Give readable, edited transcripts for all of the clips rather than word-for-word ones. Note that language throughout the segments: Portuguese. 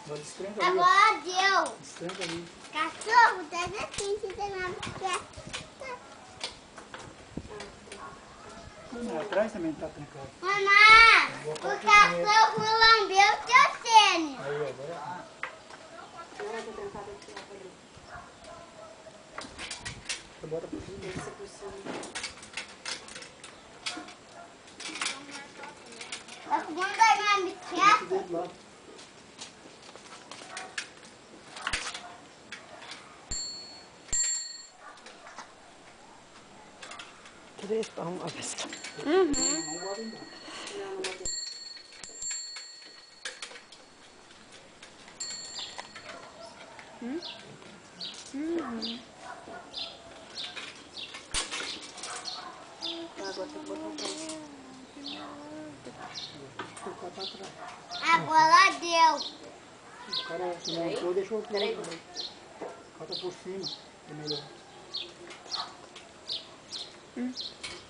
Agora descrenca ali. Agora deu. Descrenca ali. Cachorro, desce assim, se tem nada que quer. Não, atrás também tá trancado. Mamãe, o cachorro lambeu o teu tênis. Aí, agora. Você bota por cima. Tá com vontade de uma bicicleta? Dedo lá. Três para uma vez. Não bota então. Agora tem que botar Colocar pra trás. Agora deu. O cara que montou deixou o plano. Bota por cima. É melhor.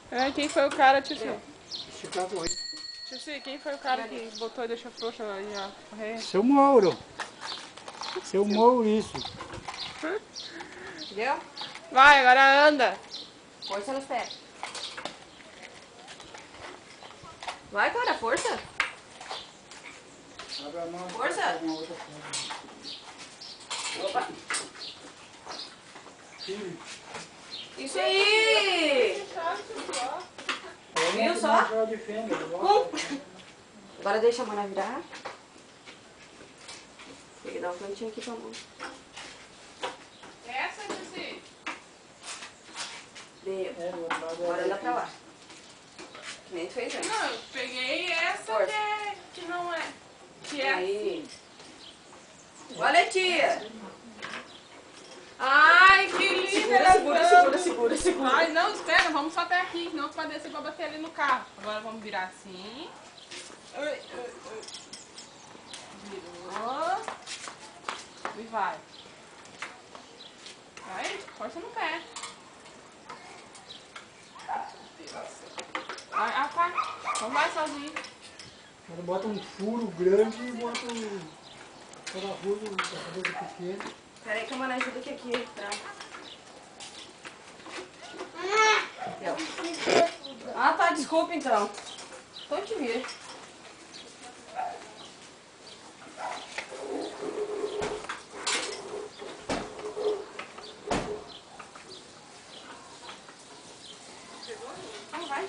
Peraí, quem foi o cara, tio Sil? Esticar a corrida. Tio Sil, quem foi o cara que botou e deixou frouxa aí a correia? Seu Mouro. Seu Maurício. Entendeu? Vai, agora anda. Força nos pés. Vai, cara, força. Abre a mão. Força. Uma outra coisa. Opa. Sim. Isso aí. Viu só? De fenda, Agora deixa a mana virar. Tem que dar um cantinho aqui pra mão. Essa, tio Sil? Deu. É, o outro lado Agora é anda pra lá. Que nem tu fez antes. Não, eu peguei essa Força. que não é. Que é Aí. Olha, tia. Ai, que linda! Segura. Ai, não, espera, vamos só até aqui, senão tu vai descer pra bater ali no carro. Agora vamos virar assim. Virou. E vai. Vai, força no pé. Ah, tá. Então vai sozinho. O cara bota um furo grande e bota um parafuso pequeno. Pera aí que a mana ajuda aqui, tá? Deu. Ah, tá, desculpa então. Então te vira. Então vai,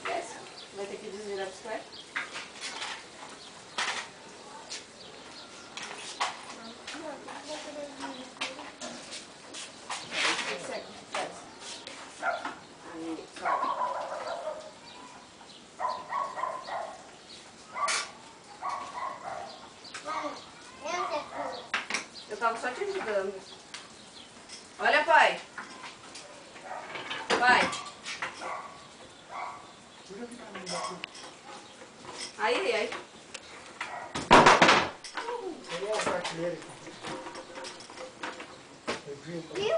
desce. Vai ter que desvirar a bicicleta. Segue, desce. Aí, sobe. Eu tava só te ajudando. Olha, pai. Vai. Aí. Aí é a prateleira. Eu vi. Viu?